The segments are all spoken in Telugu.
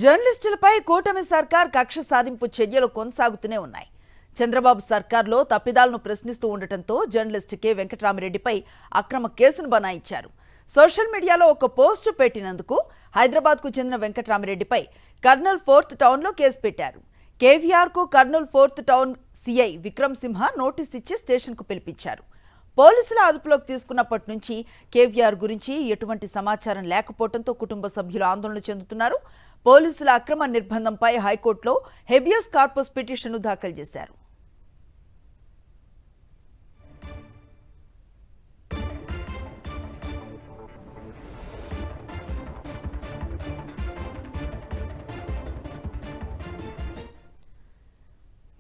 జర్నలిస్టులపై కూటమి సర్కార్ కక్ష సాధింపు చర్యలు కొనసాగుతూనే ఉన్నాయి. చంద్రబాబు సర్కార్లో తప్పిదాలను ప్రశ్నిస్తూ ఉండటంతో జర్నలిస్ట్ కె వెంకటరామిరెడ్డిపై అక్రమ కేసును బనాయించారు. సోషల్ మీడియాలో ఒక పోస్టు పెట్టినందుకు హైదరాబాద్కు చెందిన వెంకటరామిరెడ్డిపై కర్నూల్ 4th టౌన్లో కేసు పెట్టారు. కేవీఆర్కు Kurnool 4th town CI Vikram Simha notice ఇచ్చి స్టేషన్కు పిలిపించారు. పోలీసుల అదుపులోకి తీసుకున్నప్పటి నుంచి కేవీఆర్ గురించి ఎటువంటి సమాచారం లేకపోవడంతో కుటుంబ సభ్యులు ఆందోళన చెందుతున్నారు. పోలీసుల అక్రమ నిర్బంధంపై హైకోర్టులో హెబియస్ కార్పస్ పిటిషన్ను దాఖలు చేశారు.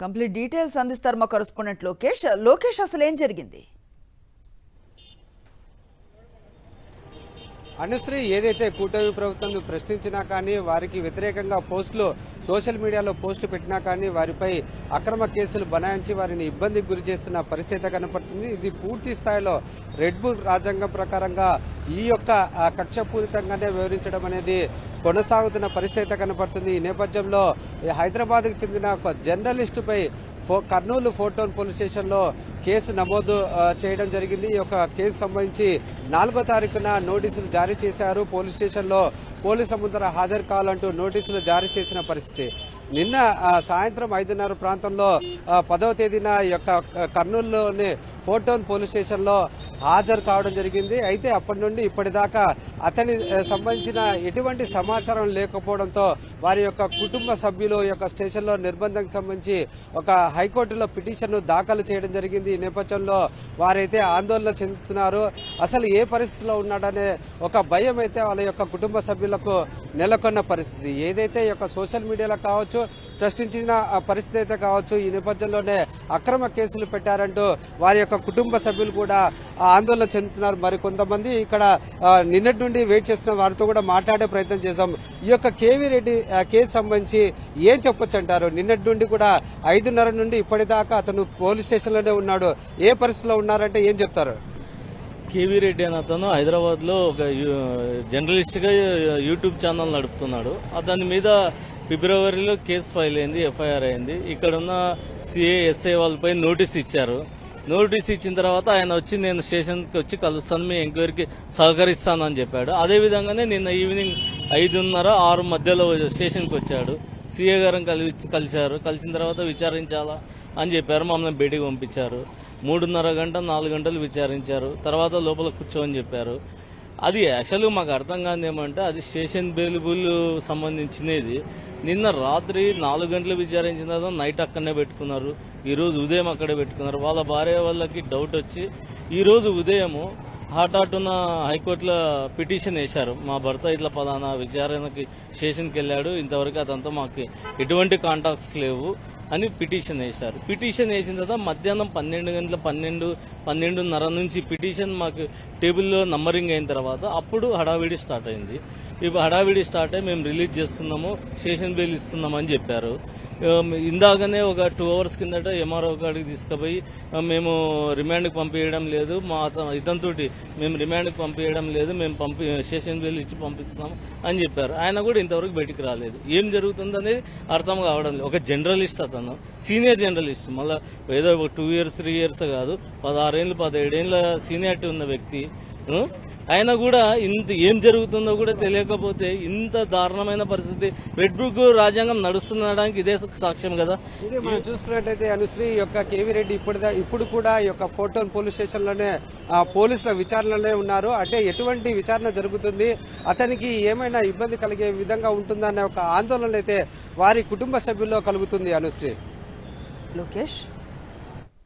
కంప్లీట్ డీటెయిల్స్ అందిస్తారు మా కరెస్పాండెంట్ లోకేష్. అసలు ఏం జరిగింది? అనుశ్రీ, ఏదైతే కూటమి ప్రభుత్వం ప్రశ్నించినా కానీ, వారికి వ్యతిరేకంగా పోస్టులు సోషల్ మీడియాలో పోస్టులు పెట్టినా కానీ వారిపై అక్రమ కేసులు బనాయించి వారిని ఇబ్బందికి గురి చేస్తున్న పరిస్థితి కనపడుతుంది. ఇది పూర్తి స్థాయిలో రెడ్ బుల్ రాజ్యాంగం ప్రకారంగా ఈ యొక్క కక్షపూరితంగానే వివరించడం అనేది కొనసాగుతున్న పరిస్థితి కనపడుతుంది. ఈ నేపథ్యంలో హైదరాబాద్కు చెందిన ఒక జర్నలిస్టుపై కర్నూలు 4th టౌన్ పోలీస్ స్టేషన్లో కేసు నమోదు చేయడం జరిగింది. ఈ యొక్క కేసు సంబంధించి 4వ తారీఖున నోటీసులు జారీ చేశారు. పోలీస్ స్టేషన్లో పోలీసుల ముందర హాజరు కావాలంటూ నోటీసులు జారీ చేసిన పరిస్థితి. నిన్న సాయంత్రం 5:30 ప్రాంతంలో 10వ తేదీన ఈ యొక్క కర్నూలులోని 4th టౌన్ పోలీస్ స్టేషన్లో హాజరు కావడం జరిగింది. అయితే అప్పటి నుండి ఇప్పటిదాకా అతని సంబంధించిన ఎటువంటి సమాచారం లేకపోవడంతో వారి యొక్క కుటుంబ సభ్యులు ఈ యొక్క స్టేషన్లో నిర్బంధంకి సంబంధించి ఒక హైకోర్టులో పిటిషన్ను దాఖలు చేయడం జరిగింది. ఈ నేపథ్యంలో వారైతే ఆందోళన చెందుతున్నారు. అసలు ఏ పరిస్థితిలో ఉన్నాడనే ఒక భయం అయితే వాళ్ళ యొక్క కుటుంబ సభ్యులకు నెలకొన్న పరిస్థితి. ఏదైతే ఈ యొక్క సోషల్ మీడియాలో కావచ్చు, ప్రశ్నించిన పరిస్థితి అయితే కావచ్చు, ఈ నేపథ్యంలోనే అక్రమ కేసులు పెట్టారంటూ వారి యొక్క కుటుంబ సభ్యులు కూడా ఆందోళన చెందుతున్నారు. మరి కొంతమంది ఇక్కడ నిన్నటి నుండి వెయిట్ చేస్తున్న వారితో కూడా మాట్లాడే ప్రయత్నం చేశాం. ఈ యొక్క కేవీ రెడ్డి కేసు సంబంధించి ఏం చెప్పొచ్చు అంటారు? నిన్నటి నుండి కూడా 5:30 నుండి ఇప్పటిదాకా అతను పోలీస్ స్టేషన్లోనే ఉన్నాడు. ఏ పరిస్థితిలో ఉన్నారంటే ఏం చెప్తారు? కేవీ రెడ్డి అని అతను హైదరాబాద్ లో ఒక జర్నలిస్ట్ గా యూట్యూబ్ ఛానల్ నడుపుతున్నాడు. అతని మీద ఫిబ్రవరిలో కేసు ఫైల్ అయింది, ఎఫ్ఐఆర్ అయింది. ఇక్కడున్న సిఏ ఎస్ఐ వాళ్ళపై నోటీస్ ఇచ్చారు. నోటీస్ ఇచ్చిన తర్వాత ఆయన వచ్చి నేను స్టేషన్కి వచ్చి కలుస్తాను, మీ ఎంక్వైరీకి సహకరిస్తాను అని చెప్పాడు. అదేవిధంగానే నిన్న ఈవినింగ్ 5:30, 6 మధ్యలో స్టేషన్కి వచ్చాడు. సీఏ గారిని కలిశారు. కలిసిన తర్వాత విచారించాలా అని చెప్పారు. మమ్మల్ని బయటికి పంపించారు. 3:30 గంట 4 గంటలు విచారించారు. తర్వాత లోపల కూర్చోమని చెప్పారు. అది యాక్చువల్గా మాకు అర్థం కాదు ఏమంటే అది స్టేషన్ బెయిలబుల్ సంబంధించినది. నిన్న రాత్రి 4 గంటలు విచారించిన తర్వాత నైట్ అక్కడనే పెట్టుకున్నారు. ఈరోజు ఉదయం అక్కడే పెట్టుకున్నారు. వాళ్ళ భార్య వాళ్ళకి డౌట్ వచ్చి ఈరోజు ఉదయము హాటాటున హైకోర్టులో పిటిషన్ వేశారు. మా భర్త ఇట్లా పలానా విచారణకి స్టేషన్కి వెళ్ళాడు, ఇంతవరకు అతనితో మాకు ఎటువంటి కాంటాక్ట్స్ లేవు అని పిటిషన్ వేశారు. పిటిషన్ వేసిన తర్వాత మధ్యాహ్నం 12 గంటల 12:30 నుంచి పిటిషన్ మాకు టేబుల్లో నంబరింగ్ అయిన తర్వాత అప్పుడు హడావిడి స్టార్ట్ అయింది. ఇప్పుడు హడావిడి స్టార్ట్ అయ్యి మేము రిలీజ్ చేస్తున్నాము, స్టేషన్ బెయిల్ ఇస్తున్నామని చెప్పారు. ఇందాకనే ఒక 2 hours కిందట ఎంఆర్ఓ కాడికి తీసుకుపోయి మేము రిమాండ్కి పంపించడం లేదు, మా ఇతనితోటి మేము రిమాండ్కి పంపించడం లేదు, మేము స్టేషన్ బెయిల్ ఇచ్చి పంపిస్తున్నాము అని చెప్పారు. ఆయన కూడా ఇంతవరకు బయటికి రాలేదు. ఏం జరుగుతుంది అనేది అర్థం కావడం లేదు. ఒక జర్నలిస్ట్ అతను, సీనియర్ జర్నలిస్ట్, మళ్ళీ ఏదో 2 years 3 years కాదు, 16 ఏళ్ళు 17 ఏళ్ళ సీనియారిటీ ఉన్న వ్యక్తి. ఆయన కూడా ఇంత ఏం జరుగుతుందో కూడా తెలియకపోతే ఇంత దారుణమైన పరిస్థితి. రెడ్ బుక్ రాజ్యాంగం నడుస్తుండడానికి ఇదే సాక్ష్యం కదా. మనం చూసుకున్నట్టయితే అనుశ్రీ యొక్క కేవీ రెడ్డి ఇప్పుడు కూడా ఈ యొక్క 4th టౌన్ పోలీస్ స్టేషన్ లోనే పోలీసుల విచారణలోనే ఉన్నారు. అంటే ఎటువంటి విచారణ జరుగుతుంది, అతనికి ఏమైనా ఇబ్బంది కలిగే విధంగా ఉంటుందనే ఒక ఆందోళన అయితే వారి కుటుంబ సభ్యుల్లో కలుగుతుంది. అనుశ్రీ, లోకేష్.